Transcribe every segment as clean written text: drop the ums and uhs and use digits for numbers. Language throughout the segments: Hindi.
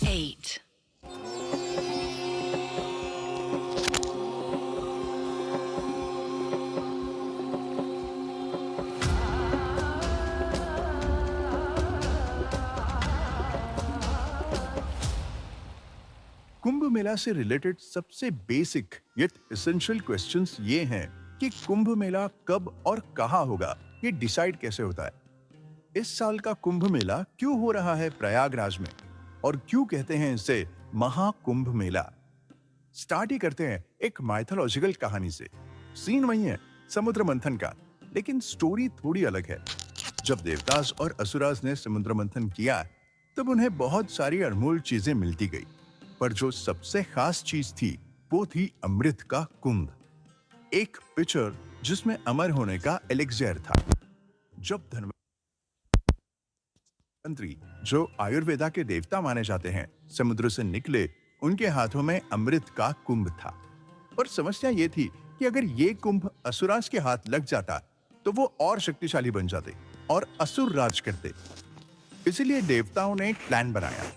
8. कुंभ मेला से रिलेटेड सबसे बेसिक यट एसेंशियल क्वेश्चंस ये हैं कि कुंभ मेला कब और कहाँ होगा, ये डिसाइड कैसे होता है। इस साल का कुंभ मेला क्यों हो रहा है प्रयागराज में और क्यों कहते हैं इसे महाकुंभ मेला। स्टार्ट ही करते हैं एक माइथोलॉजिकल कहानी से। सीन वही है, समुद्र मंथन का, लेकिन स्टोरी थोड़ी अलग है। जब देवदास और असुरास ने समुद्र मंथन किया तब उन्हें बहुत सारी अनमोल चीजें मिलती गई, पर जो सबसे खास चीज थी वो थी अमृत का कुंभ, एक पिक्चर जिसमें अमर होने का एलिक्सियर था। जब धन्वंतरी, जो आयुर्वेदा के देवता माने जाते हैं, समुद्र से निकले, उनके हाथों में अमृत का कुंभ था। और समस्या ये थी कि अगर ये कुंभ असुरास के हाथ लग जाता तो वो और शक्तिशाली बन जाते और असुर राज करते। इसीलिए देवताओं ने एक प्लान बनाया।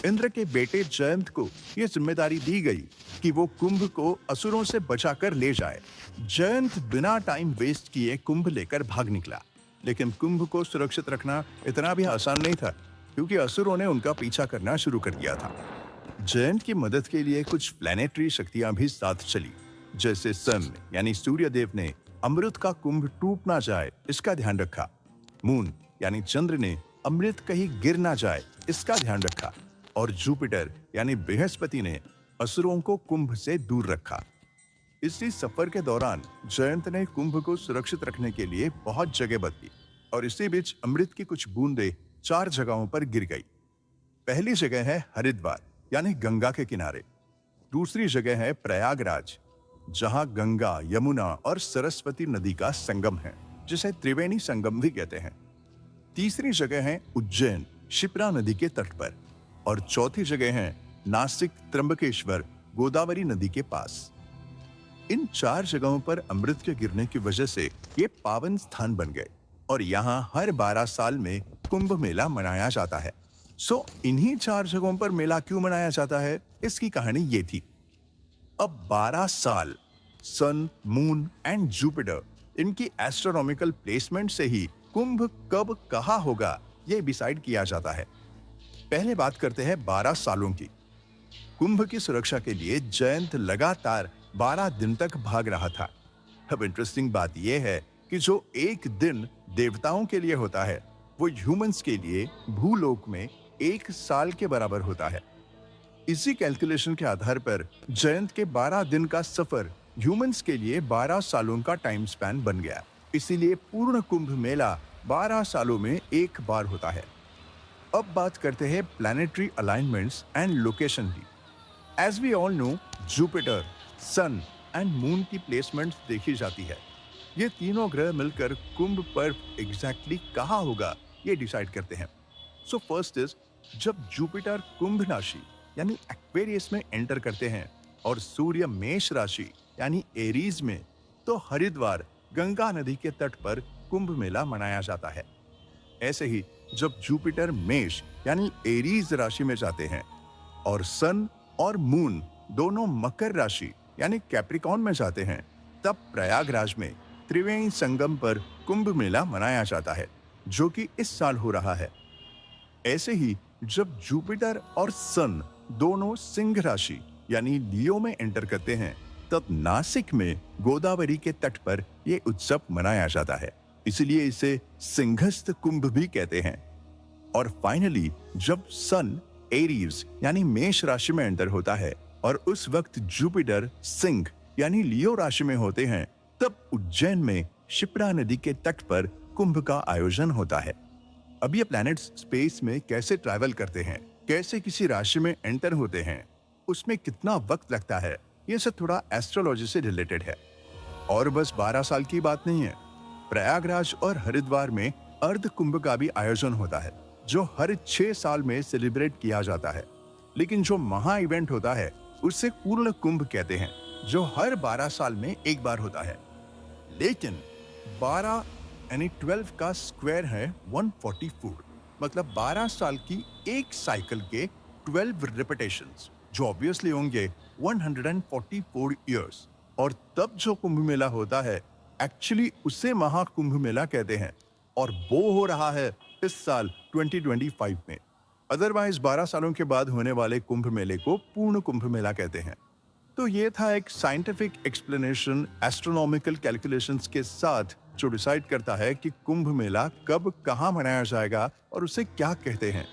इंद्र के बेटे जयंत को यह जिम्मेदारी दी गई कि वो कुंभ को असुरों से बचाकर ले जाए। जयंत बिना टाइम वेस्ट किए कुंभ लेकर भाग निकला, लेकिन कुंभ को सुरक्षित रखना इतना भी आसान नहीं था, क्योंकि असुरों ने उनका पीछा करना शुरू कर दिया था। जयंत की मदद के लिए कुछ प्लैनेटरी शक्तियां भी साथ चली, जैसे सन यानी सूर्य देव ने अमृत का कुंभ टूट ना जाए इसका ध्यान रखा। मून यानी चंद्र ने अमृत कहीं गिर ना जाए इसका ध्यान रखा, और जुपिटर यानी बृहस्पति ने असुरों को कुंभ से दूर रखा। इसी सफर के दौरान जयंत ने कुंभ को सुरक्षित रखने के लिए बहुत जगह बदली, और इसी बीच अमृत की कुछ बूंदें 4 जगहों पर गिर गई। पहली जगह है हरिद्वार यानी गंगा के किनारे। दूसरी जगह है प्रयागराज, जहां गंगा, यमुना और सरस्वती नदी का संगम है, जिसे त्रिवेणी संगम भी कहते हैं। तीसरी जगह है उज्जैन, शिप्रा नदी के तट पर, और चौथी जगह है नासिक, त्र्यंबकेश्वर, गोदावरी नदी के पास। इन 4 जगहों पर अमृत के गिरने की वजह से ये पावन स्थान बन गए, और यहाँ हर 12 साल में कुंभ मेला मनाया जाता है। इन्हीं 4 जगहों पर मेला क्यों मनाया जाता है, इसकी कहानी ये थी। अब 12 साल सन, मून एंड जुपिटर, इनकी एस्ट्रोनॉमिकल प्लेसमेंट से ही कुंभ कब कहाँ होगा ये डिसाइड किया जाता है। पहले बात करते हैं 12 सालों की। कुंभ की सुरक्षा के लिए जयंत लगातार 12 दिन तक भाग रहा था। अब इंटरेस्टिंग बात यह है कि जो एक दिन देवताओं के लिए होता है, वो ह्यूमंस के लिए भूलोक में 1 साल के बराबर होता है। इसी कैलकुलेशन के आधार पर जयंत के 12 दिन का सफर ह्यूमंस के लिए 12 सालों का टाइम स्पैन बन गया। इसीलिए पूर्ण कुंभ मेला 12 सालों में एक बार होता है। अब बात करते हैं प्लैनेटरी अलाइनमेंट्स एंड लोकेशन की। As we all know, Jupiter, sun and moon की प्लेसमेंट्स देखी जाती है। ये तीनों ग्रह मिलकर कुंभ पर्व एग्जैक्टली कहाँ होगा ये डिसाइड करते हैं। सो फर्स्ट इज, जब जुपिटर कुंभ राशि यानी एक्वेरियस में एंटर करते हैं और सूर्य मेष राशि यानी एरीज में, तो हरिद्वार, गंगा नदी के तट पर कुंभ मेला मनाया जाता है। ऐसे ही जब जुपिटर मेष यानी एरीज राशि में जाते हैं और सन और मून दोनों मकर राशि यानी कैप्रिकॉर्न में जाते हैं, तब प्रयागराज में त्रिवेणी संगम पर कुंभ मेला मनाया जाता है, जो कि इस साल हो रहा है। ऐसे ही जब जुपिटर और सन दोनों सिंह राशि यानी लियो में एंटर करते हैं, तब नासिक में गोदावरी के तट पर यह उत्सव मनाया जाता है। इसलिए इसे सिंहस्थ कुंभ भी कहते हैं। और फाइनली जब सन एरीज यानी मेष राशि में एंटर होता है और उस वक्त जुपिटर सिंह यानी लियो राशि में होते हैं, तब उज्जैन में शिप्रा नदी के तट पर कुंभ का आयोजन होता है। अब ये प्लैनेट्स स्पेस में कैसे ट्रैवल करते हैं, कैसे किसी राशि में एंटर होते हैं, उसमें कितना वक्त लगता है, ये सब थोड़ा एस्ट्रोलॉजी से रिलेटेड है। और बस 12 साल की बात नहीं है। प्रयागराज और हरिद्वार में अर्ध कुंभ का भी आयोजन होता है, जो हर 6 साल में सेलिब्रेट किया जाता है। लेकिन जो महा इवेंट होता है उसे पूर्ण कुंभ कहते हैं, जो हर 12 साल में एक बार होता है। लेकिन 12 यानी 12 का स्क्वायर है 144, मतलब 12 साल की एक साइकिल के 12 रिपीटेशंस, जो ऑब्वियसली होंगे 144 ईयर्स। और तब जो कुंभ मेला होता है, एक्चुअली उसे महाकुंभ मेला कहते हैं, और वो हो रहा है इस साल 2025 में। अदरवाइज 12 सालों के बाद होने वाले कुंभ मेले को पूर्ण कुंभ मेला कहते हैं। तो ये था एक साइंटिफिक एक्सप्लेनेशन एस्ट्रोनॉमिकल कैलकुलेशंस के साथ, जो डिसाइड करता है कि कुंभ मेला कब कहाँ मनाया जाएगा और उसे क्या कहते हैं।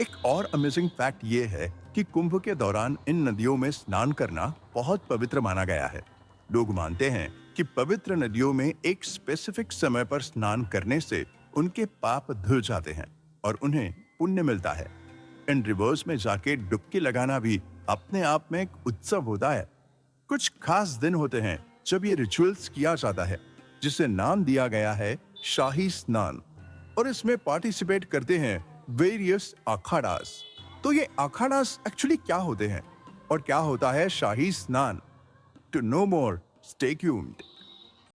एक और अमेजिंग फैक्ट ये है कि कुंभ के दौरान इन नदियों में स्नान करना बहुत पवित्र माना गया है। लोग मानते हैं कि पवित्र नदियों में एक स्पेसिफिक समय पर स्नान करने से उनके पाप धुल जाते हैं और उन्हें पुण्य मिलता है। इन रिवर्स में जाके डुबकी लगाना भी अपने आप में एक उत्सव होता है। कुछ खास दिन होते हैं जब ये रिचुअल्स किया जाता है, जिसे नाम दिया गया है शाही स्नान, और इसमें पार्टिसिपेट करते हैं वेरियस अखाड़ास। तो ये अखाड़ास एक्चुअली क्या होते हैं और क्या होता है शाही स्नान? To know more, stay tuned.